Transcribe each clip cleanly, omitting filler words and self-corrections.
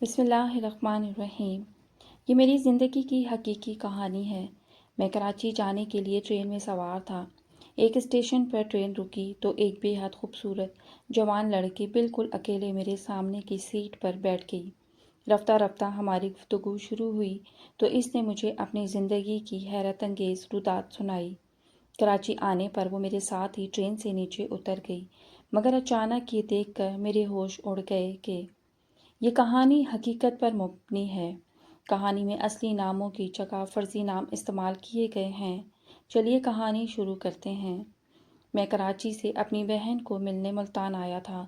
بسم اللہ الرحمن الرحیم۔ یہ میری زندگی کی حقیقی کہانی ہے۔ میں کراچی جانے کے لیے ٹرین میں سوار تھا۔ ایک اسٹیشن پر ٹرین رکی تو ایک بے حد خوبصورت جوان لڑکی بالکل اکیلے میرے سامنے کی سیٹ پر بیٹھ گئی۔ رفتہ رفتہ ہماری گفتگو شروع ہوئی تو اس نے مجھے اپنی زندگی کی حیرت انگیز رودات سنائی۔ کراچی آنے پر وہ میرے ساتھ ہی ٹرین سے نیچے اتر گئی، مگر اچانک یہ دیکھ کر میرے ہوش اڑ گئے کہ یہ کہانی حقیقت پر مبنی ہے۔ کہانی میں اصلی ناموں کی جگہ فرضی نام استعمال کیے گئے ہیں۔ چلیے کہانی شروع کرتے ہیں۔ میں کراچی سے اپنی بہن کو ملنے ملتان آیا تھا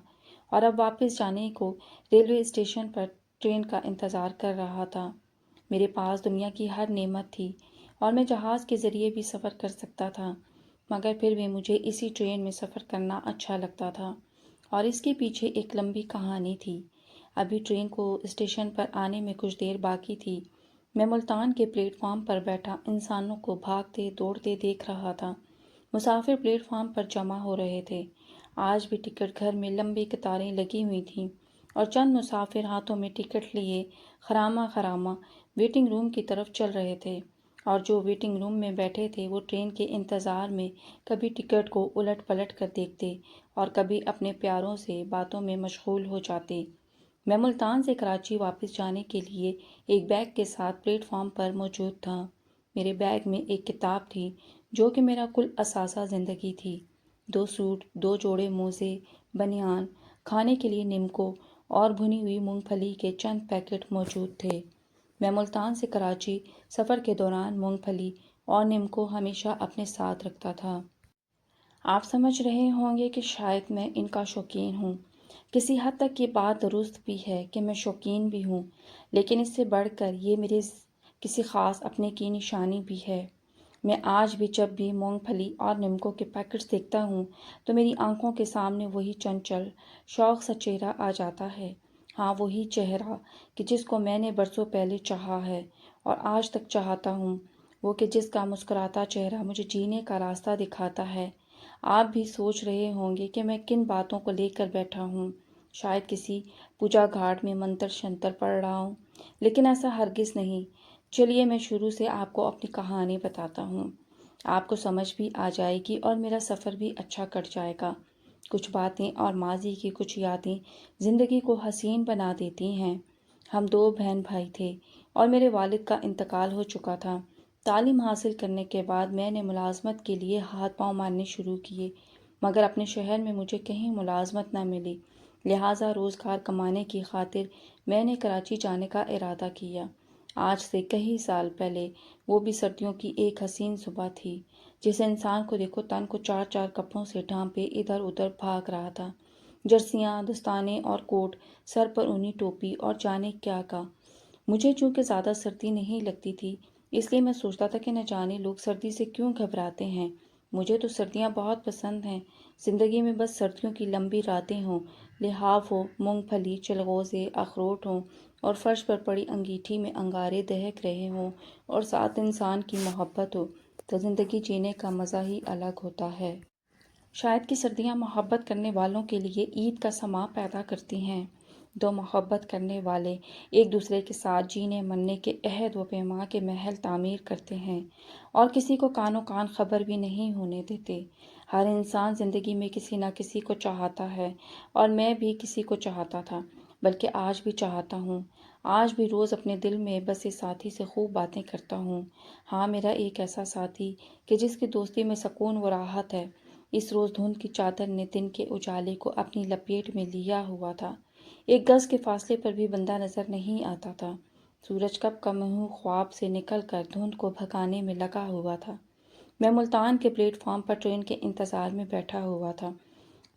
اور اب واپس جانے کو ریلوے اسٹیشن پر ٹرین کا انتظار کر رہا تھا۔ میرے پاس دنیا کی ہر نعمت تھی اور میں جہاز کے ذریعے بھی سفر کر سکتا تھا، مگر پھر بھی مجھے اسی ٹرین میں سفر کرنا اچھا لگتا تھا اور اس کے پیچھے ایک لمبی کہانی تھی۔ ابھی ٹرین کو اسٹیشن پر آنے میں کچھ دیر باقی تھی۔ میں ملتان کے پلیٹ فارم پر بیٹھا انسانوں کو بھاگتے دوڑتے دیکھ رہا تھا۔ مسافر پلیٹ فارم پر جمع ہو رہے تھے۔ آج بھی ٹکٹ گھر میں لمبی قطاریں لگی ہوئی تھیں اور چند مسافر ہاتھوں میں ٹکٹ لیے خرامہ خرامہ ویٹنگ روم کی طرف چل رہے تھے، اور جو ویٹنگ روم میں بیٹھے تھے وہ ٹرین کے انتظار میں کبھی ٹکٹ کو الٹ پلٹ کر دیکھتے اور کبھی اپنے پیاروں سے باتوں میں مشغول ہو جاتے۔ میں ملتان سے کراچی واپس جانے کے لیے ایک بیگ کے ساتھ پلیٹ فارم پر موجود تھا۔ میرے بیگ میں ایک کتاب تھی جو کہ میرا کل اثاثہ زندگی تھی۔ 2 سوٹ، 2 جوڑے موزے، بنیان، کھانے کے لیے نمکو اور بھنی ہوئی مونگ پھلی کے چند پیکٹ موجود تھے۔ میں ملتان سے کراچی سفر کے دوران مونگ پھلی اور نمکو ہمیشہ اپنے ساتھ رکھتا تھا۔ آپ سمجھ رہے ہوں گے کہ شاید میں ان کا شوقین ہوں۔ کسی حد تک یہ بات درست بھی ہے کہ میں شوقین بھی ہوں، لیکن اس سے بڑھ کر یہ میرے کسی خاص اپنے کی نشانی بھی ہے۔ میں آج بھی جب بھی مونگ پھلی اور نمکو کے پیکٹس دیکھتا ہوں تو میری آنکھوں کے سامنے وہی چنچل شوق سا چہرہ آ جاتا ہے۔ ہاں، وہی چہرہ کہ جس کو میں نے برسوں پہلے چاہا ہے اور آج تک چاہتا ہوں، وہ کہ جس کا مسکراتا چہرہ مجھے جینے کا راستہ دکھاتا ہے۔ آپ بھی سوچ رہے ہوں گے کہ میں کن باتوں کو لے کر بیٹھا ہوں۔ شاید کسی پوجا گھاٹ میں منتر شنتر پڑھ رہا ہوں، لیکن ایسا ہرگز نہیں۔ چلیے میں شروع سے آپ کو اپنی کہانی بتاتا ہوں۔ آپ کو سمجھ بھی آ جائے گی اور میرا سفر بھی اچھا کٹ جائے گا۔ کچھ باتیں اور ماضی کی کچھ یادیں زندگی کو حسین بنا دیتی ہیں۔ ہم 2 بہن بھائی تھے اور میرے والد کا انتقال ہو چکا تھا۔ تعلیم حاصل کرنے کے بعد میں نے ملازمت کے لیے ہاتھ پاؤں مارنے شروع کیے، مگر اپنے شہر میں مجھے کہیں ملازمت نہ ملی، لہٰذا روزگار کمانے کی خاطر میں نے کراچی جانے کا ارادہ کیا۔ آج سے کئی سال پہلے، وہ بھی سردیوں کی ایک حسین صبح تھی۔ جس انسان کو دیکھو تن کو 4 کپڑوں سے ڈھانپے ادھر ادھر بھاگ رہا تھا، جرسیاں، دستانے اور کوٹ، سر پر اونی ٹوپی اور جانے کیا کا۔ مجھے چونکہ زیادہ سردی نہیں لگتی تھی، اس لیے میں سوچتا تھا کہ نہ جانے لوگ سردی سے کیوں گھبراتے ہیں۔ مجھے تو سردیاں بہت پسند ہیں۔ زندگی میں بس سردیوں کی لمبی راتیں ہوں، لحاف ہو، مونگ پھلی، چلغوزے، اخروٹ ہوں اور فرش پر پڑی انگیٹھی میں انگارے دہک رہے ہوں اور ساتھ انسان کی محبت ہو، تو زندگی جینے کا مزہ ہی الگ ہوتا ہے۔ شاید کہ سردیاں محبت کرنے والوں کے لیے عید کا سماں پیدا کرتی ہیں۔ 2 محبت کرنے والے ایک دوسرے کے ساتھ جینے مرنے کے عہد و پیمان کے محل تعمیر کرتے ہیں اور کسی کو کانوں کان خبر بھی نہیں ہونے دیتے۔ ہر انسان زندگی میں کسی نہ کسی کو چاہتا ہے اور میں بھی کسی کو چاہتا تھا، بلکہ آج بھی چاہتا ہوں۔ آج بھی روز اپنے دل میں بسے ساتھی سے خوب باتیں کرتا ہوں۔ ہاں، میرا ایک ایسا ساتھی کہ جس کی دوستی میں سکون و راحت ہے۔ اس روز دھند کی چادر نے دن کے اجالے کو اپنی لپیٹ میں لیا ہوا تھا۔ 1 گز کے فاصلے پر بھی بندہ نظر نہیں آتا تھا۔ سورج کب کا منہ خواب سے نکل کر دھند کو بھگانے میں لگا ہوا تھا۔ میں ملتان کے پلیٹ فارم پر ٹرین کے انتظار میں بیٹھا ہوا تھا۔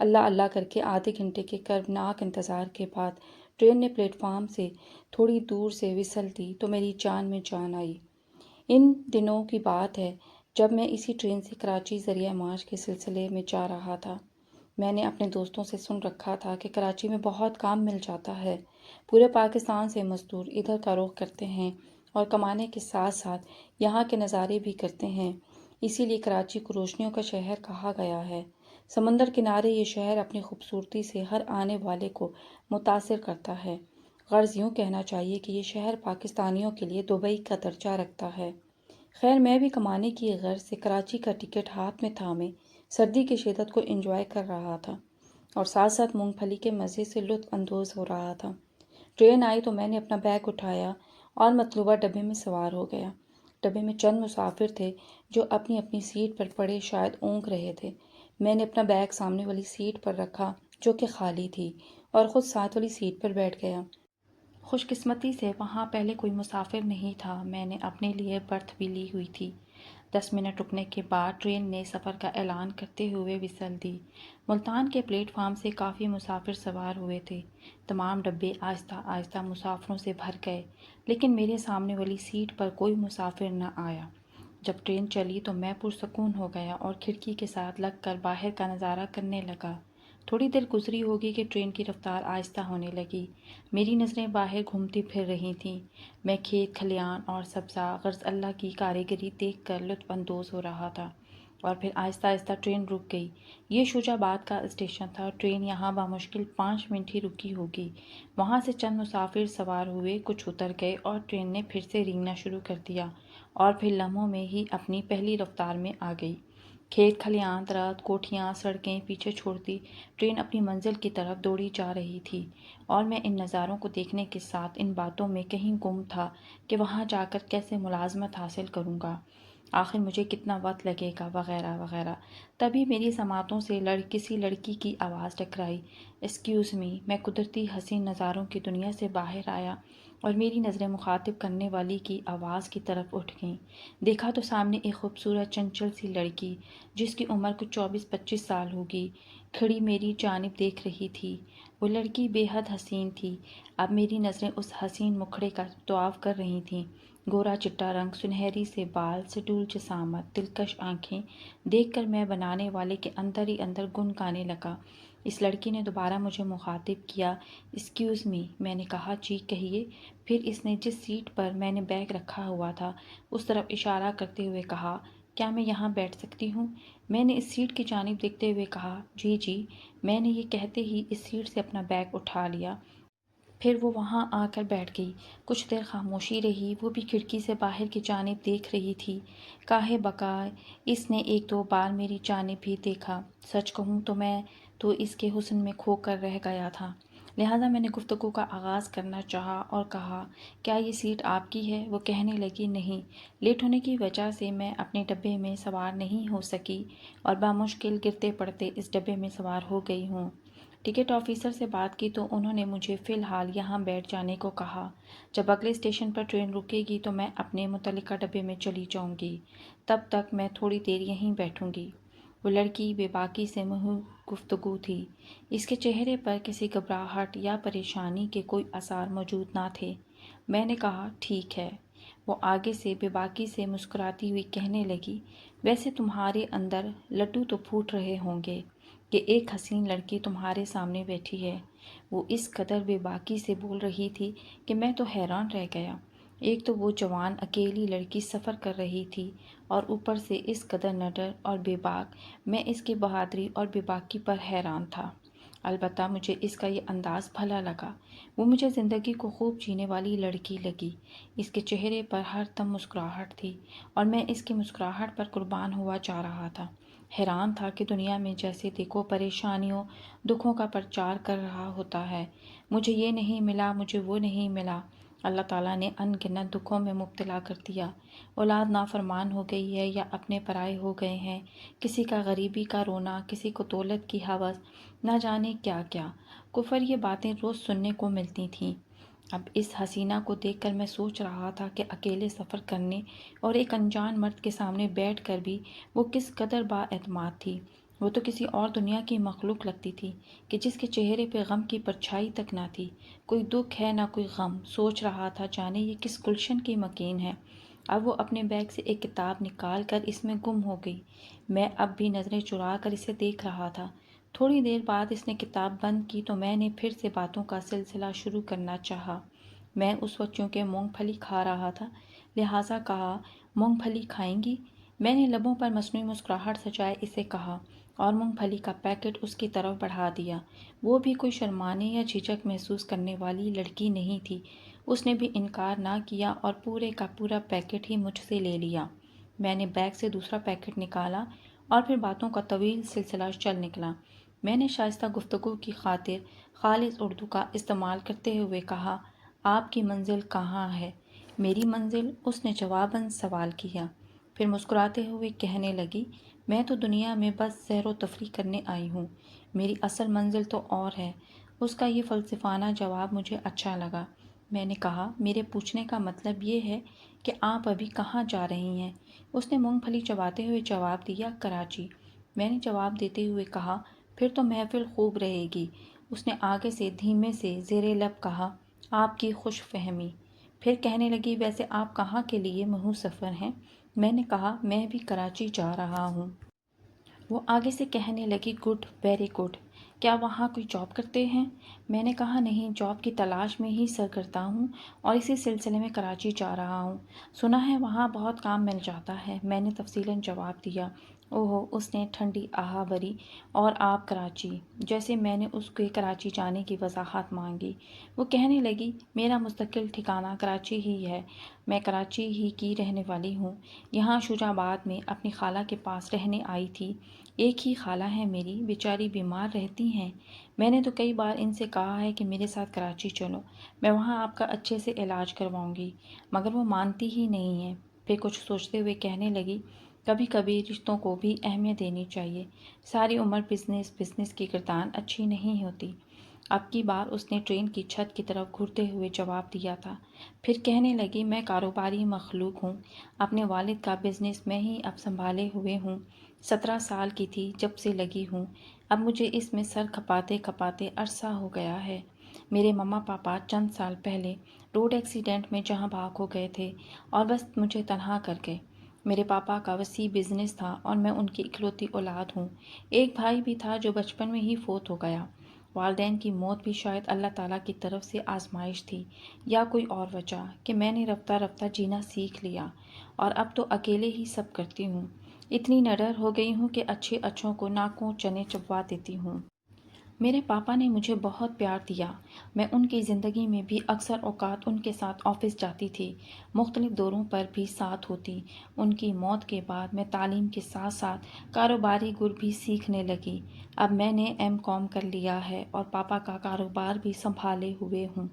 اللہ اللہ کر کے آدھے گھنٹے کے کربناک انتظار کے بعد ٹرین نے پلیٹ فارم سے تھوڑی دور سے وسل دی تو میری جان میں جان آئی۔ ان دنوں کی بات ہے جب میں اسی ٹرین سے کراچی ذریعہ معاش کے سلسلے میں جا رہا تھا۔ میں نے اپنے دوستوں سے سن رکھا تھا کہ کراچی میں بہت کام مل جاتا ہے۔ پورے پاکستان سے مزدور ادھر کا رخ کرتے ہیں اور کمانے کے ساتھ ساتھ یہاں کے نظارے بھی کرتے ہیں۔ اسی لیے کراچی کو روشنیوں کا شہر کہا گیا ہے۔ سمندر کنارے یہ شہر اپنی خوبصورتی سے ہر آنے والے کو متاثر کرتا ہے غرض یوں کہنا چاہیے کہ یہ شہر پاکستانیوں کے لیے دبئی کا درجہ رکھتا ہے۔ خیر میں بھی کمانے کی غرض سے کراچی کا ٹکٹ ہاتھ میں تھامے سردی کی شدت کو انجوائے کر رہا تھا اور ساتھ ساتھ مونگ پھلی کے مزے سے لطف اندوز ہو رہا تھا۔ ٹرین آئی تو میں نے اپنا بیگ اٹھایا اور مطلوبہ ڈبے میں سوار ہو گیا۔ ڈبے میں چند مسافر تھے جو اپنی اپنی سیٹ پر پڑے شاید اونگ رہے تھے۔ میں نے اپنا بیگ سامنے والی سیٹ پر رکھا جو کہ خالی تھی اور خود ساتھ والی سیٹ پر بیٹھ گیا۔ خوش قسمتی سے وہاں پہلے کوئی مسافر نہیں تھا۔ میں نے اپنے لیے برتھ بھی لی ہوئی تھی۔ 10 منٹ رکنے کے بعد ٹرین نے سفر کا اعلان کرتے ہوئے وسل دی۔ ملتان کے پلیٹ فارم سے کافی مسافر سوار ہوئے تھے۔ تمام ڈبے آہستہ آہستہ مسافروں سے بھر گئے، لیکن میرے سامنے والی سیٹ پر کوئی مسافر نہ آیا۔ جب ٹرین چلی تو میں پرسکون ہو گیا اور کھڑکی کے ساتھ لگ کر باہر کا نظارہ کرنے لگا۔ تھوڑی دیر گزری ہوگی کہ ٹرین کی رفتار آہستہ ہونے لگی۔ میری نظریں باہر گھومتی پھر رہی تھیں۔ میں کھیت کھلیان اور سبزہ غرض اللہ کی کاریگری دیکھ کر لطف اندوز ہو رہا تھا، اور پھر آہستہ آہستہ ٹرین رک گئی۔ یہ شوجہ آباد کا اسٹیشن تھا۔ ٹرین یہاں بمشکل 5 منٹ ہی رکی ہوگی۔ وہاں سے چند مسافر سوار ہوئے، کچھ اتر گئے اور ٹرین نے پھر سے رینگنا شروع کر دیا اور پھر لمحوں میں ہی اپنی پہلی رفتار میں آ گئی۔ کھیت کھلیان، درخت، کوٹھیاں، سڑکیں پیچھے چھوڑتی ٹرین اپنی منزل کی طرف دوڑی جا رہی تھی، اور میں ان نظاروں کو دیکھنے کے ساتھ ان باتوں میں کہیں گم تھا کہ وہاں جا کر کیسے ملازمت حاصل کروں گا، آخر مجھے کتنا وقت لگے گا، وغیرہ وغیرہ۔ تبھی میری سماعتوں سے کسی لڑکی کی آواز ٹکرائی، ایکسکیوز می۔ میں قدرتی حسین نظاروں کی دنیا سے باہر آیا اور میری نظریں مخاطب کرنے والی کی آواز کی طرف اٹھ گئیں۔ دیکھا تو سامنے ایک خوبصورت چنچل سی لڑکی جس کی عمر کچھ 24-25 سال ہوگی، کھڑی میری جانب دیکھ رہی تھی۔ وہ لڑکی بے حد حسین تھی۔ اب میری نظریں اس حسین مکھڑے کا طواف کر رہی تھیں۔ گورا چٹا رنگ، سنہری سے بال، سڈول جسامت، دلکش آنکھیں دیکھ کر میں بنانے والے کے اندر ہی اندر گنگنانے لگا۔ اس لڑکی نے دوبارہ مجھے مخاطب کیا، ایکسکیوز می۔ میں نے کہا، جی کہیے۔ پھر اس نے جس سیٹ پر میں نے بیگ رکھا ہوا تھا اس طرف اشارہ کرتے ہوئے کہا، کیا میں یہاں بیٹھ سکتی ہوں؟ میں نے اس سیٹ کی جانب دیکھتے ہوئے کہا، جی جی۔ میں نے یہ کہتے ہی اس سیٹ سے اپنا بیگ اٹھا لیا۔ پھر وہ وہاں آ کر بیٹھ گئی۔ کچھ دیر خاموشی رہی۔ وہ بھی کھڑکی سے باہر کی جانب دیکھ رہی تھی۔ کاہے بقائے اس نے 1-2 بار میری جانب بھی دیکھا۔ سچ کہوں تو میں تو اس کے حسن میں کھو کر رہ گیا تھا، لہٰذا میں نے گفتگو کا آغاز کرنا چاہا اور کہا، کیا یہ سیٹ آپ کی ہے؟ وہ کہنے لگی، نہیں، لیٹ ہونے کی وجہ سے میں اپنے ڈبے میں سوار نہیں ہو سکی اور بمشکل گرتے پڑتے اس ڈبے میں سوار ہو گئی ہوں۔ ٹکٹ آفیسر سے بات کی تو انہوں نے مجھے فی الحال یہاں بیٹھ جانے کو کہا۔ جب اگلے اسٹیشن پر ٹرین رکے گی تو میں اپنے متعلقہ ڈبے میں چلی جاؤں گی۔ تب تک میں تھوڑی دیر یہیں بیٹھوں گی۔ وہ لڑکی بے باکی سے منہو گفتگو تھی۔ اس کے چہرے پر کسی گھبراہٹ یا پریشانی کے کوئی آثار موجود نہ تھے۔ میں نے کہا، ٹھیک ہے۔ وہ آگے سے بے باکی سے مسکراتی ہوئی کہنے لگی، ویسے تمہارے اندر لڈو تو پھوٹ رہے ہوں گے کہ ایک حسین لڑکی تمہارے سامنے بیٹھی ہے۔ وہ اس قدر بے باکی سے بول رہی تھی کہ میں تو حیران رہ گیا۔ ایک تو وہ جوان اکیلی لڑکی سفر کر رہی تھی اور اوپر سے اس قدر نڈر اور بے باک۔ میں اس کی بہادری اور بے باکی پر حیران تھا۔ البتہ مجھے اس کا یہ انداز بھلا لگا۔ وہ مجھے زندگی کو خوب جینے والی لڑکی لگی۔ اس کے چہرے پر ہر دم مسکراہٹ تھی اور میں اس کی مسکراہٹ پر قربان ہوا جا رہا تھا۔ حیران تھا کہ دنیا میں جیسے دیکھو پریشانیوں، دکھوں کا پرچار کر رہا ہوتا ہے۔ مجھے یہ نہیں ملا، مجھے وہ نہیں ملا۔ اللہ تعالیٰ نے ان گنت دکھوں میں مبتلا کر دیا۔ اولاد نافرمان ہو گئی ہے یا اپنے پرائے ہو گئے ہیں، کسی کا غریبی کا رونا، کسی کو دولت کی ہوس، نہ جانے کیا کیا کفر، یہ باتیں روز سننے کو ملتی تھیں۔ اب اس حسینہ کو دیکھ کر میں سوچ رہا تھا کہ اکیلے سفر کرنے اور ایک انجان مرد کے سامنے بیٹھ کر بھی وہ کس قدر با اعتماد تھی۔ وہ تو کسی اور دنیا کی مخلوق لگتی تھی کہ جس کے چہرے پہ غم کی پرچھائی تک نہ تھی۔ کوئی دکھ ہے نہ کوئی غم۔ سوچ رہا تھا جانے یہ کس گلشن کی مکین ہے۔ اب وہ اپنے بیگ سے ایک کتاب نکال کر اس میں گم ہو گئی۔ میں اب بھی نظریں چرا کر اسے دیکھ رہا تھا۔ تھوڑی دیر بعد اس نے کتاب بند کی تو میں نے پھر سے باتوں کا سلسلہ شروع کرنا چاہا۔ میں اس وقت چونکہ مونگ پھلی کھا رہا تھا لہٰذا کہا، مونگ پھلی کھائیں گی؟ میں نے لبوں پر مصنوعی مسکراہٹ سجائے اسے کہا، اور مونگ پھلی کا پیکٹ اس کی طرف بڑھا دیا۔ وہ بھی کوئی شرمانے یا جھجک محسوس کرنے والی لڑکی نہیں تھی۔ اس نے بھی انکار نہ کیا اور پورے کا پورا پیکٹ ہی مجھ سے لے لیا۔ میں نے بیگ سے دوسرا پیکٹ نکالا اور پھر باتوں کا طویل سلسلہ چل نکلا۔ میں نے شائستہ گفتگو کی خاطر خالص اردو کا استعمال کرتے ہوئے کہا، آپ کی منزل کہاں ہے؟ میری منزل؟ اس نے جواباً سوال کیا۔ پھر مسکراتے ہوئے کہنے لگی، میں تو دنیا میں بس سیر و تفریح کرنے آئی ہوں، میری اصل منزل تو اور ہے۔ اس کا یہ فلسفانہ جواب مجھے اچھا لگا۔ میں نے کہا، میرے پوچھنے کا مطلب یہ ہے کہ آپ ابھی کہاں جا رہی ہیں؟ اس نے مونگ پھلی چباتے ہوئے جواب دیا، کراچی۔ میں نے جواب دیتے ہوئے کہا، پھر تو محفل خوب رہے گی۔ اس نے آگے سے دھیمے سے زیر لب کہا، آپ کی خوش فہمی۔ پھر کہنے لگی، ویسے آپ کہاں کے لیے منحوس سفر ہیں؟ میں نے کہا، میں بھی کراچی جا رہا ہوں۔ وہ آگے سے کہنے لگی، گڈ، ویری گڈ۔ کیا وہاں کوئی جاب کرتے ہیں؟ میں نے کہا، نہیں، جاب کی تلاش میں ہی سرگرداں ہوں اور اسی سلسلے میں کراچی جا رہا ہوں۔ سنا ہے وہاں بہت کام مل جاتا ہے۔ میں نے تفصیلاً جواب دیا۔ اوہو، اس نے ٹھنڈی آہ بھری، اور آپ کراچی؟ جیسے میں نے اس کے کراچی جانے کی وضاحت مانگی۔ وہ کہنے لگی، میرا مستقل ٹھکانہ کراچی ہی ہے، میں کراچی ہی کی رہنے والی ہوں، یہاں شجاع آباد میں اپنی خالہ کے پاس رہنے آئی تھی۔ ایک ہی خالہ ہے میری، بیچاری بیمار رہتی ہیں۔ میں نے تو کئی بار ان سے کہا ہے کہ میرے ساتھ کراچی چلو، میں وہاں آپ کا اچھے سے علاج کرواؤں گی، مگر وہ مانتی ہی نہیں ہیں۔ پھر کچھ سوچتے ہوئے کہنے لگی، کبھی کبھی رشتوں کو بھی اہمیت دینی چاہیے، ساری عمر بزنس کی گردان اچھی نہیں ہوتی۔ اب کی بار اس نے ٹرین کی چھت کی طرف گھورتے ہوئے جواب دیا تھا۔ پھر کہنے لگی، میں کاروباری مخلوق ہوں، اپنے والد کا بزنس میں ہی اب سنبھالے ہوئے ہوں، 17 سال کی تھی جب سے لگی ہوں، اب مجھے اس میں سر کھپاتے کھپاتے عرصہ ہو گیا ہے۔ میرے مما پاپا چند سال پہلے روڈ ایکسیڈنٹ میں جہاں بھاگ ہو گئے تھے اور بس مجھے تنہا کر گئے۔ میرے پاپا کا وسیع بزنس تھا اور میں ان کی اکلوتی اولاد ہوں۔ ایک بھائی بھی تھا جو بچپن میں ہی فوت ہو گیا۔ والدین کی موت بھی شاید اللہ تعالیٰ کی طرف سے آزمائش تھی یا کوئی اور وجہ کہ میں نے رفتہ رفتہ جینا سیکھ لیا اور اب تو اکیلے ہی سب کرتی ہوں۔ اتنی نڈر ہو گئی ہوں کہ اچھے اچھوں کو ناکوں چنے چبوا دیتی ہوں۔ میرے پاپا نے مجھے بہت پیار دیا۔ میں ان کی زندگی میں بھی اکثر اوقات ان کے ساتھ آفس جاتی تھی، مختلف دوروں پر بھی ساتھ ہوتی۔ ان کی موت کے بعد میں تعلیم کے ساتھ ساتھ کاروباری گر بھی سیکھنے لگی۔ اب میں نے M.Com کر لیا ہے اور پاپا کا کاروبار بھی سنبھالے ہوئے ہوں۔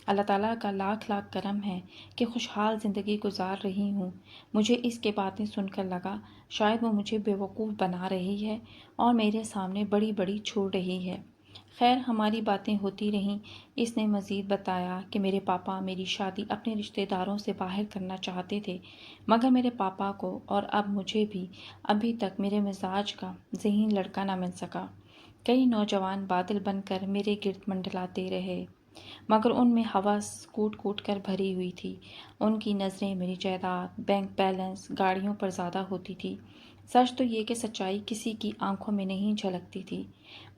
اللہ تعالیٰ کا لاکھ لاکھ کرم ہے کہ خوشحال زندگی گزار رہی ہوں۔ مجھے اس کے باتیں سن کر لگا شاید وہ مجھے بیوقوف بنا رہی ہے اور میرے سامنے بڑی بڑی چھوڑ رہی ہے۔ خیر، ہماری باتیں ہوتی رہیں۔ اس نے مزید بتایا کہ میرے پاپا میری شادی اپنے رشتہ داروں سے باہر کرنا چاہتے تھے، مگر میرے پاپا کو اور اب مجھے بھی ابھی تک میرے مزاج کا ذہین لڑکا نہ مل سکا۔ کئی نوجوان بادل بن کر میرے گرد منڈلاتے رہے، مگر ان میں ہوس کوٹ کوٹ کر بھری ہوئی تھی۔ ان کی نظریں میری جائیداد، بینک بیلنس، گاڑیوں پر زیادہ ہوتی تھی۔ سچ تو یہ کہ سچائی کسی کی آنکھوں میں نہیں جھلکتی تھی۔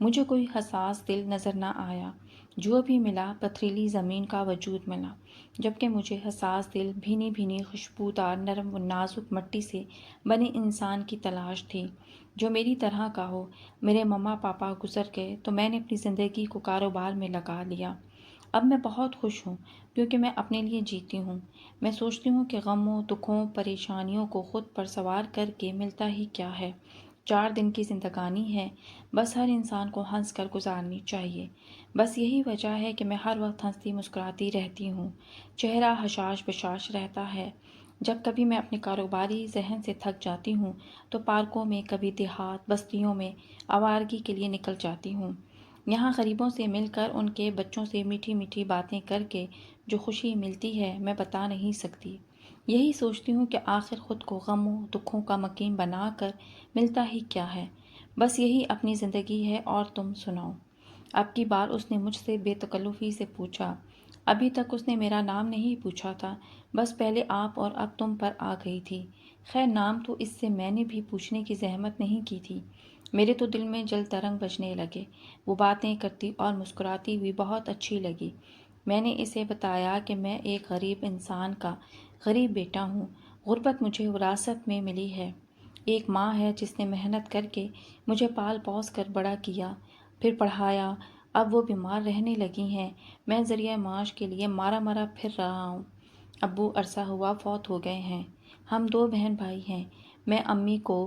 مجھے کوئی حساس دل نظر نہ آیا۔ جو بھی ملا پتھریلی زمین کا وجود ملا، جبکہ مجھے حساس دل، بھینی بھینی خوشبودار نرم و نازک مٹی سے بنے انسان کی تلاش تھی جو میری طرح کا ہو۔ میرے مما پاپا گزر گئے تو میں نے اپنی زندگی کو کاروبار میں لگا لیا۔ اب میں بہت خوش ہوں کیونکہ میں اپنے لیے جیتی ہوں۔ میں سوچتی ہوں کہ غموں، دکھوں، پریشانیوں کو خود پر سوار کر کے ملتا ہی کیا ہے۔ 4 دن کی زندگانی ہے، بس ہر انسان کو ہنس کر گزارنی چاہیے۔ بس یہی وجہ ہے کہ میں ہر وقت ہنستی مسکراتی رہتی ہوں، چہرہ حشاش بشاش رہتا ہے۔ جب کبھی میں اپنے کاروباری ذہن سے تھک جاتی ہوں تو پارکوں میں، کبھی دیہات بستیوں میں آوارگی کے لیے نکل جاتی ہوں۔ یہاں غریبوں سے مل کر، ان کے بچوں سے میٹھی میٹھی باتیں کر کے جو خوشی ملتی ہے میں بتا نہیں سکتی۔ یہی سوچتی ہوں کہ آخر خود کو غموں دکھوں کا مکین بنا کر ملتا ہی کیا ہے۔ بس یہی اپنی زندگی ہے، اور تم سناؤ۔ اب کی بار اس نے مجھ سے بے تکلفی سے پوچھا۔ ابھی تک اس نے میرا نام نہیں پوچھا تھا، بس پہلے آپ اور اب تم پر آ گئی تھی۔ خیر، نام تو اس سے میں نے بھی پوچھنے کی زحمت نہیں کی تھی۔ میرے تو دل میں جل ترنگ بجنے لگے۔ وہ باتیں کرتی اور مسکراتی ہوئی بہت اچھی لگی۔ میں نے اسے بتایا کہ میں ایک غریب انسان کا غریب بیٹا ہوں، غربت مجھے وراثت میں ملی ہے۔ ایک ماں ہے جس نے محنت کر کے مجھے پال پوس کر بڑا کیا، پھر پڑھایا، اب وہ بیمار رہنے لگی ہیں، میں ذریعہ معاش کے لیے مارا مارا پھر رہا ہوں۔ ابو عرصہ ہوا فوت ہو گئے ہیں، ہم 2 بہن بھائی ہیں۔ میں امی کو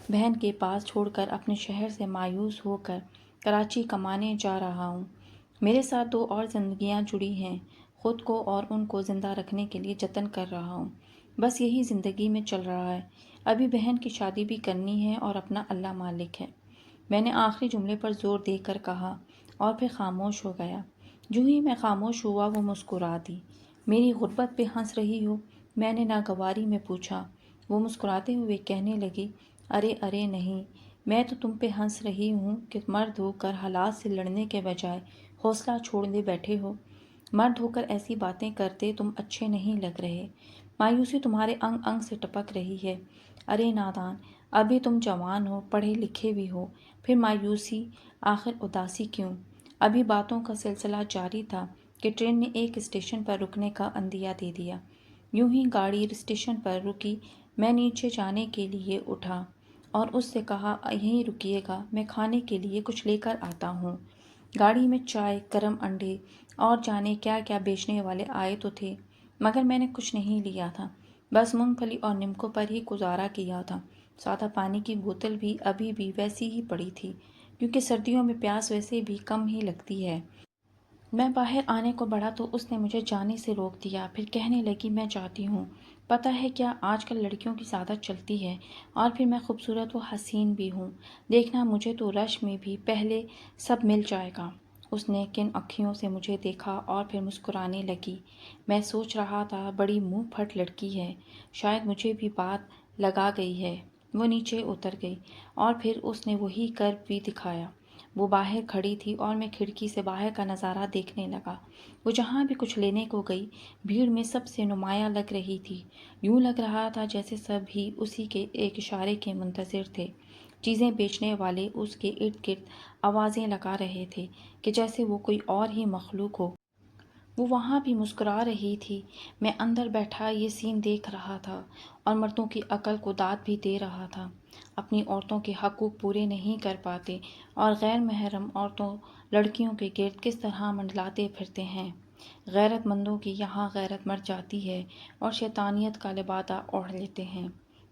بہن کے پاس چھوڑ کر اپنے شہر سے مایوس ہو کر کراچی کمانے جا رہا ہوں۔ میرے ساتھ 2 اور زندگیاں جڑی ہیں، خود کو اور ان کو زندہ رکھنے کے لیے جتن کر رہا ہوں۔ بس یہی زندگی میں چل رہا ہے۔ ابھی بہن کی شادی بھی کرنی ہے اور اپنا اللہ مالک ہے۔ میں نے آخری جملے پر زور دے کر کہا اور پھر خاموش ہو گیا۔ جو ہی میں خاموش ہوا وہ مسکرا دی۔ میری غربت پہ ہنس رہی ہو؟ میں نے ناگواری میں پوچھا۔ وہ مسکراتے ہوئے کہنے لگی، ارے ارے نہیں، میں تو تم پہ ہنس رہی ہوں کہ مرد ہو کر حالات سے لڑنے کے بجائے حوصلہ چھوڑنے بیٹھے ہو۔ مرد ہو کر ایسی باتیں کرتے تم اچھے نہیں لگ رہے۔ مایوسی تمہارے انگ انگ سے ٹپک رہی ہے۔ ارے نادان، ابھی تم جوان ہو، پڑھے لکھے بھی ہو، پھر مایوسی، آخر اداسی کیوں؟ ابھی باتوں کا سلسلہ جاری تھا کہ ٹرین نے ایک اسٹیشن پر رکنے کا عندیہ دے دیا۔ یوں ہی گاڑی اسٹیشن پر رکی، میں نیچے جانے کے لیے اٹھا اور اس سے کہا، یہیں رکیے گا، میں کھانے کے لیے کچھ لے کر آتا ہوں۔ گاڑی میں چائے، گرم انڈے اور جانے کیا کیا بیچنے والے آئے تو تھے، مگر میں نے کچھ نہیں لیا تھا، بس مونگ پھلی اور نمکوں پر ہی گزارا کیا تھا۔ سادہ پانی کی بوتل بھی ابھی بھی ویسی ہی پڑی تھی، کیونکہ سردیوں میں پیاس ویسے بھی کم ہی لگتی ہے۔ میں باہر آنے کو بڑھا تو اس نے مجھے جانے سے روک دیا، پھر کہنے لگی، میں جاتی ہوں۔ پتہ ہے کیا، آج کل لڑکیوں کی زیادہ چلتی ہے، اور پھر میں خوبصورت و حسین بھی ہوں، دیکھنا مجھے تو رش میں بھی پہلے سب مل جائے گا۔ اس نے کن اکھیوں سے مجھے دیکھا اور پھر مسکرانے لگی۔ میں سوچ رہا تھا، بڑی منہ پھٹ لڑکی ہے، شاید مجھے بھی بات لگا گئی ہے۔ وہ نیچے اتر گئی اور پھر اس نے وہی کر بھی دکھایا۔ وہ باہر کھڑی تھی اور میں کھڑکی سے باہر کا نظارہ دیکھنے لگا۔ وہ جہاں بھی کچھ لینے کو گئی، بھیڑ میں سب سے نمایاں لگ رہی تھی۔ یوں لگ رہا تھا جیسے سب ہی اسی کے ایک اشارے کے منتظر تھے۔ چیزیں بیچنے والے اس کے ارد گرد آوازیں لگا رہے تھے کہ جیسے وہ کوئی اور ہی مخلوق ہو۔ وہ وہاں بھی مسکرا رہی تھی۔ میں اندر بیٹھا یہ سین دیکھ رہا تھا اور مردوں کی عقل کو داد بھی دے رہا تھا۔ اپنی عورتوں کے حقوق پورے نہیں کر پاتے اور غیر محرم عورتوں لڑکیوں کے گرد کس طرح منڈلاتے پھرتے ہیں۔ غیرت مندوں کی یہاں غیرت مر جاتی ہے اور شیطانیت کا لبادہ اوڑھ لیتے ہیں۔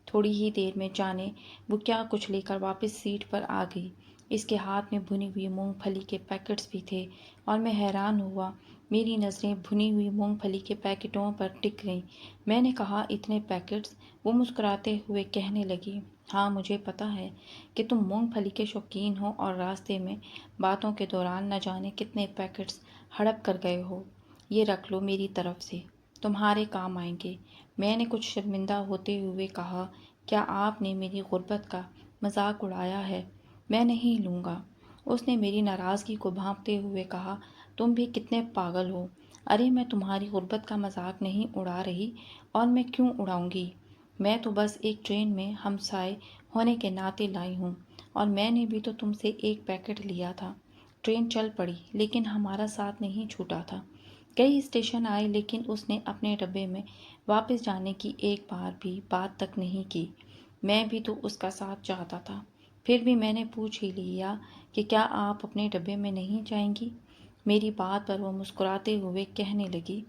تھوڑی ہی دیر میں جانے وہ کیا کچھ لے کر واپس سیٹ پر آ گئی۔ اس کے ہاتھ میں بھنی ہوئی مونگ پھلی کے پیکٹس بھی تھے اور میں حیران ہوا۔ میری نظریں بھنی ہوئی مونگ پھلی کے پیکٹوں پر ٹک گئیں۔ میں نے کہا، اتنے پیکٹس؟ وہ مسکراتے ہوئے کہنے لگی، ہاں مجھے پتہ ہے کہ تم مونگ پھلی کے شوقین ہو اور راستے میں باتوں کے دوران نہ جانے کتنے پیکٹس ہڑپ کر گئے ہو۔ یہ رکھ لو میری طرف سے، تمہارے کام آئیں گے۔ میں نے کچھ شرمندہ ہوتے ہوئے کہا، کیا آپ نے میری غربت کا مذاق اڑایا ہے؟ میں نہیں لوں گا۔ اس نے میری ناراضگی کو بھانپتے ہوئے کہا، تم بھی کتنے پاگل ہو۔ ارے میں تمہاری غربت کا مذاق نہیں اڑا رہی، اور میں کیوں اڑاؤں گی؟ میں تو بس ایک ٹرین میں ہمسائے ہونے کے ناطے لائی ہوں، اور میں نے بھی تو تم سے ایک پیکٹ لیا تھا۔ ٹرین چل پڑی لیکن ہمارا ساتھ نہیں چھوٹا تھا۔ کئی اسٹیشن آئے لیکن اس نے اپنے ڈبے میں واپس جانے کی ایک بار بھی بات تک نہیں کی۔ میں بھی تو اس کا ساتھ چاہتا تھا، پھر بھی میں نے پوچھ ہی لیا کہ کیا آپ اپنے ڈبے میں نہیں جائیں گی؟ میری بات پر وہ مسکراتے ہوئے کہنے لگی،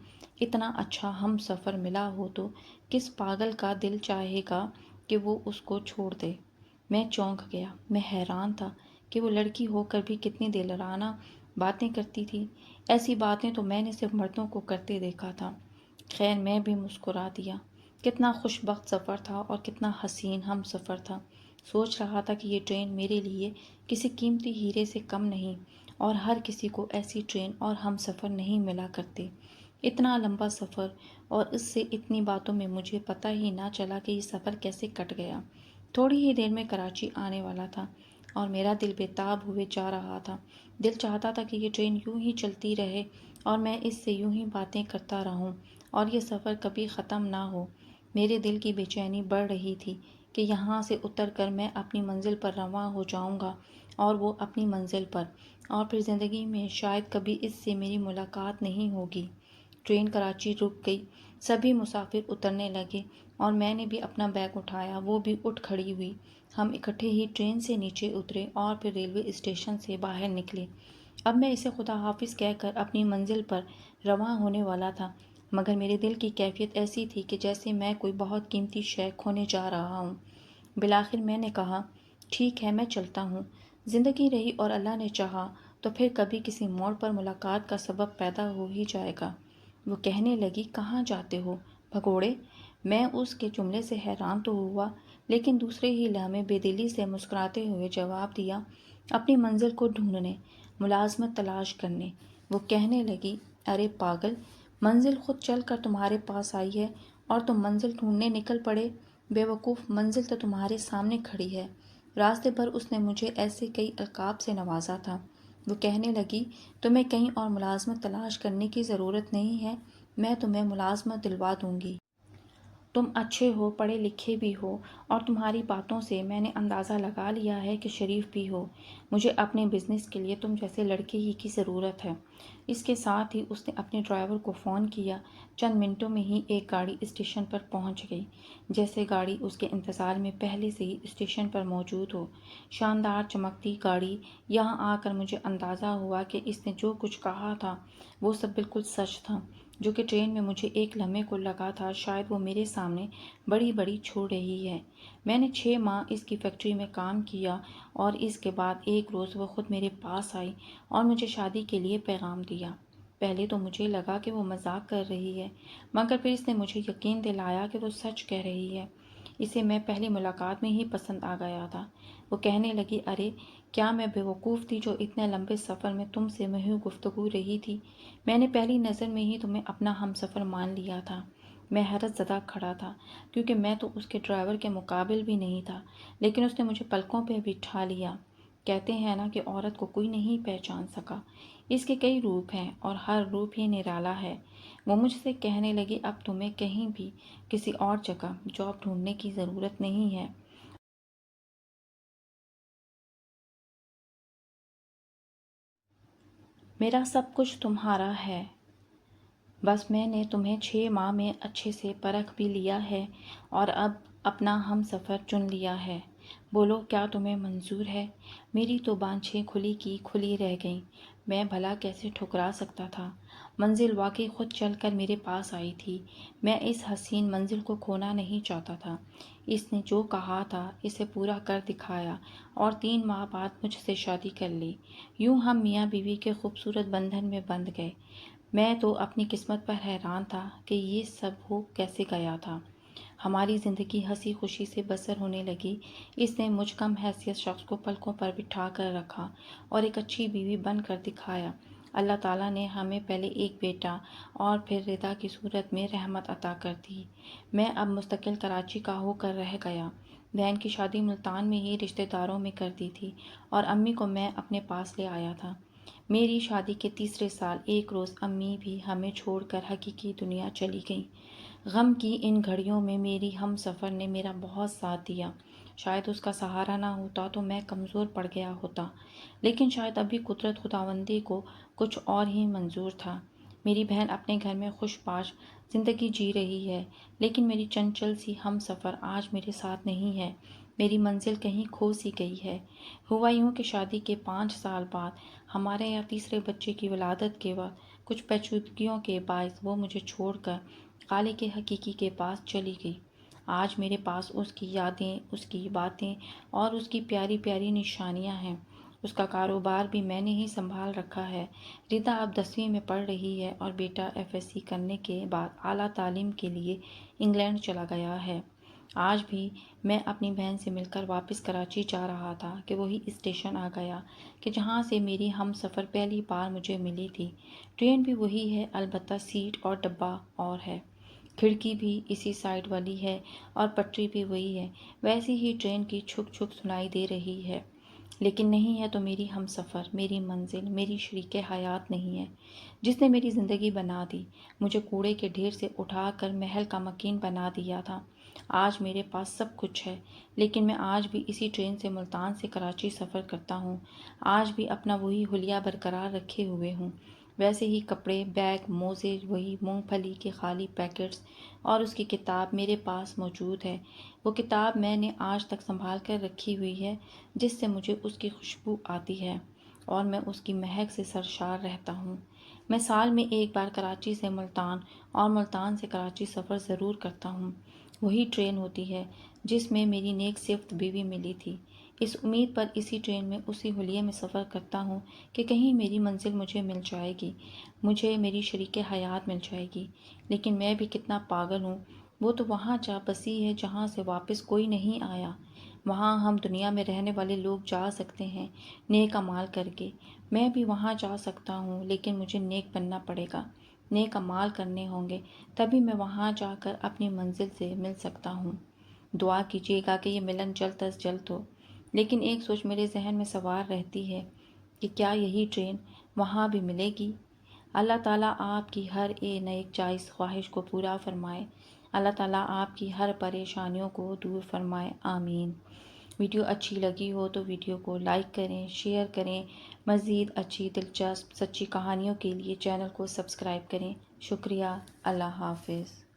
اتنا اچھا ہم سفر ملا ہو تو کس پاگل کا دل چاہے گا کہ وہ اس کو چھوڑ دے؟ میں چونک گیا۔ میں حیران تھا کہ وہ لڑکی ہو کر بھی کتنی دلرانہ باتیں کرتی تھی۔ ایسی باتیں تو میں نے صرف مردوں کو کرتے دیکھا تھا۔ خیر میں بھی مسکرا دیا۔ کتنا خوش بخت سفر تھا اور کتنا حسین ہم سفر تھا۔ سوچ رہا تھا کہ یہ ٹرین میرے لیے کسی قیمتی ہیرے سے کم نہیں، اور ہر کسی کو ایسی ٹرین اور ہم سفر نہیں ملا کرتے۔ اتنا لمبا سفر، اور اس سے اتنی باتوں میں مجھے پتہ ہی نہ چلا کہ یہ سفر کیسے کٹ گیا۔ تھوڑی ہی دیر میں کراچی آنے والا تھا اور میرا دل بے تاب ہوئے جا رہا تھا۔ دل چاہتا تھا کہ یہ ٹرین یوں ہی چلتی رہے اور میں اس سے یوں ہی باتیں کرتا رہوں اور یہ سفر کبھی ختم نہ ہو۔ میرے دل کی بے چینی بڑھ رہی تھی کہ یہاں سے اتر کر میں اپنی منزل پر رواں ہو جاؤں گا اور وہ اپنی منزل پر، اور پھر زندگی میں شاید کبھی اس سے میری ملاقات نہیں ہوگی۔ ٹرین کراچی رک گئی۔ سبھی مسافر اترنے لگے اور میں نے بھی اپنا بیگ اٹھایا، وہ بھی اٹھ کھڑی ہوئی۔ ہم اکٹھے ہی ٹرین سے نیچے اترے اور پھر ریلوے اسٹیشن سے باہر نکلے۔ اب میں اسے خدا حافظ کہہ کر اپنی منزل پر رواں ہونے والا تھا، مگر میرے دل کی کیفیت ایسی تھی کہ جیسے میں کوئی بہت قیمتی شے کھونے جا رہا ہوں۔ بالآخر میں نے کہا، ٹھیک ہے، میں چلتا ہوں۔ زندگی رہی اور اللہ نے چاہا تو پھر کبھی کسی موڑ پر ملاقات کا سبب پیدا ہو ہی جائے گا۔ وہ کہنے لگی، کہاں جاتے ہو، بھگوڑے؟ میں اس کے جملے سے حیران تو ہوا، لیکن دوسرے ہی لمحے بے دلی سے مسکراتے ہوئے جواب دیا، اپنی منزل کو ڈھونڈنے، ملازمت تلاش کرنے۔ وہ کہنے لگی، ارے پاگل، منزل خود چل کر تمہارے پاس آئی ہے اور تم منزل ڈھونڈنے نکل پڑے؟ بے وقوف، منزل تو تمہارے سامنے کھڑی ہے۔ راستے پر اس نے مجھے ایسے کئی القاب سے نوازا تھا۔ وہ کہنے لگی، تمہیں کہیں اور ملازمت تلاش کرنے کی ضرورت نہیں ہے، میں تمہیں ملازمت دلوا دوں گی۔ تم اچھے ہو، پڑھے لکھے بھی ہو، اور تمہاری باتوں سے میں نے اندازہ لگا لیا ہے کہ شریف بھی ہو۔ مجھے اپنے بزنس کے لیے تم جیسے لڑکے ہی کی ضرورت ہے۔ اس کے ساتھ ہی اس نے اپنے ڈرائیور کو فون کیا۔ چند منٹوں میں ہی ایک گاڑی اسٹیشن پر پہنچ گئی، جیسے گاڑی اس کے انتظار میں پہلے سے ہی اسٹیشن پر موجود ہو۔ شاندار چمکتی گاڑی۔ یہاں آ کر مجھے اندازہ ہوا کہ اس نے جو کچھ کہا تھا وہ سب بالکل سچ تھا۔ جو کہ ٹرین میں مجھے ایک لمحے کو لگا تھا شاید وہ میرے سامنے بڑی بڑی چھوڑ رہی ہے۔ میں نے 6 ماہ اس کی فیکٹری میں کام کیا اور اس کے بعد ایک روز وہ خود میرے پاس آئی اور مجھے شادی کے لیے پیغام دیا۔ پہلے تو مجھے لگا کہ وہ مذاق کر رہی ہے، مگر پھر اس نے مجھے یقین دلایا کہ وہ سچ کہہ رہی ہے۔ اسے میں پہلی ملاقات میں ہی پسند آ گیا تھا۔ وہ کہنے لگی، ارے کیا میں بے وقوف تھی جو اتنے لمبے سفر میں تم سے محو گفتگو رہی تھی؟ میں نے پہلی نظر میں ہی تمہیں اپنا ہم سفر مان لیا تھا۔ میں حیرت زدہ کھڑا تھا، کیونکہ میں تو اس کے ڈرائیور کے مقابل بھی نہیں تھا، لیکن اس نے مجھے پلکوں پہ بٹھا لیا۔ کہتے ہیں نا کہ عورت کو کوئی نہیں پہچان سکا۔ اس کے کئی روپ ہیں اور ہر روپ ہی نرالا ہے۔ وہ مجھ سے کہنے لگی، اب تمہیں کہیں بھی کسی اور جگہ جاب ڈھونڈنے کی ضرورت نہیں ہے۔ میرا سب کچھ تمہارا ہے۔ بس میں نے تمہیں 6 ماہ میں اچھے سے پرکھ بھی لیا ہے اور اب اپنا ہم سفر چن لیا ہے۔ بولو، کیا تمہیں منظور ہے؟ میری تو بانچھیں کھلی کی کھلی رہ گئیں۔ میں بھلا کیسے ٹھکرا سکتا تھا؟ منزل واقعی خود چل کر میرے پاس آئی تھی۔ میں اس حسین منزل کو کھونا نہیں چاہتا تھا۔ اس نے جو کہا تھا اسے پورا کر دکھایا اور 3 ماہ بعد مجھ سے شادی کر لی۔ یوں ہم میاں بیوی کے خوبصورت بندھن میں بندھ گئے۔ میں تو اپنی قسمت پر حیران تھا کہ یہ سب ہو کیسے گیا تھا۔ ہماری زندگی ہنسی خوشی سے بسر ہونے لگی۔ اس نے مجھ کم حیثیت شخص کو پلکوں پر بٹھا کر رکھا اور ایک اچھی بیوی بن کر دکھایا۔ اللہ تعالیٰ نے ہمیں پہلے ایک بیٹا اور پھر رضا کی صورت میں رحمت عطا کر دی۔ میں اب مستقل کراچی کا ہو کر رہ گیا۔ بہن کی شادی ملتان میں ہی رشتہ داروں میں کر دی تھی اور امی کو میں اپنے پاس لے آیا تھا۔ میری شادی کے تیسرے سال ایک روز امی بھی ہمیں چھوڑ کر حقیقی دنیا چلی گئیں۔ غم کی ان گھڑیوں میں میری ہم سفر نے میرا بہت ساتھ دیا۔ شاید اس کا سہارا نہ ہوتا تو میں کمزور پڑ گیا ہوتا، لیکن شاید ابھی قدرت خداوندی کو کچھ اور ہی منظور تھا۔ میری بہن اپنے گھر میں خوش باش زندگی جی رہی ہے، لیکن میری چنچل سی ہم سفر آج میرے ساتھ نہیں ہے۔ میری منزل کہیں کھو سی گئی ہے۔ ہوا یوں کہ شادی کے 5 سال بعد ہمارے یہاں تیسرے بچے کی ولادت کے وقت کچھ پیچیدگیوں کے باعث وہ مجھے چھوڑ کر خالق حقیقی کے پاس چلی گئی۔ آج میرے پاس اس کی یادیں، اس کی باتیں اور اس کی پیاری پیاری نشانیاں ہیں۔ اس کا کاروبار بھی میں نے ہی سنبھال رکھا ہے۔ ردا اب 10ویں میں پڑھ رہی ہے اور بیٹا FSc کرنے کے بعد اعلیٰ تعلیم کے لیے انگلینڈ چلا گیا ہے۔ آج بھی میں اپنی بہن سے مل کر واپس کراچی جا رہا تھا کہ وہی اسٹیشن آ گیا کہ جہاں سے میری ہم سفر پہلی بار مجھے ملی تھی۔ ٹرین بھی وہی ہے، البتہ سیٹ اور ڈبہ اور ہے۔ کھڑکی بھی اسی سائڈ والی ہے اور پٹری بھی وہی ہے۔ ویسی ہی ٹرین کی چھک چھک سنائی دے رہی ہے، لیکن نہیں ہے تو میری ہم سفر، میری منزل، میری شریک حیات نہیں ہے، جس نے میری زندگی بنا دی، مجھے کوڑے کے ڈھیر سے اٹھا کر محل کا مکین بنا دیا تھا۔ آج میرے پاس سب کچھ ہے، لیکن میں آج بھی اسی ٹرین سے ملتان سے کراچی سفر کرتا ہوں۔ آج بھی اپنا وہی حلیہ برقرار رکھے ہوئے ہوں۔ ویسے ہی کپڑے، بیگ، موزے، وہی مونگ پھلی کے خالی پیکٹس اور اس کی کتاب میرے پاس موجود ہے۔ وہ کتاب میں نے آج تک سنبھال کر رکھی ہوئی ہے، جس سے مجھے اس کی خوشبو آتی ہے اور میں اس کی مہک سے سرشار رہتا ہوں۔ میں سال میں ایک بار کراچی سے ملتان اور ملتان سے کراچی سفر ضرور کرتا ہوں۔ وہی ٹرین ہوتی ہے جس میں میری نیک صفت بیوی ملی تھی۔ اس امید پر اسی ٹرین میں اسی حلیے میں سفر کرتا ہوں کہ کہیں میری منزل مجھے مل جائے گی، مجھے میری شریک حیات مل جائے گی۔ لیکن میں بھی کتنا پاگل ہوں، وہ تو وہاں جا بسی ہے جہاں سے واپس کوئی نہیں آیا۔ وہاں ہم دنیا میں رہنے والے لوگ جا سکتے ہیں نیک اعمال کر کے۔ میں بھی وہاں جا سکتا ہوں، لیکن مجھے نیک بننا پڑے گا، نیک اعمال کرنے ہوں گے، تبھی میں وہاں جا کر اپنی منزل سے مل سکتا ہوں۔ دعا کیجیے گا کہ یہ ملن جلد از جلد ہو۔ لیکن ایک سوچ میرے ذہن میں سوار رہتی ہے کہ کیا یہی ٹرین وہاں بھی ملے گی؟ اللہ تعالیٰ آپ کی ہر نیک جائز خواہش کو پورا فرمائے۔ اللہ تعالیٰ آپ کی ہر پریشانیوں کو دور فرمائے، آمین۔ ویڈیو اچھی لگی ہو تو ویڈیو کو لائک کریں، شیئر کریں۔ مزید اچھی دلچسپ سچی کہانیوں کے لیے چینل کو سبسکرائب کریں۔ شکریہ۔ اللہ حافظ۔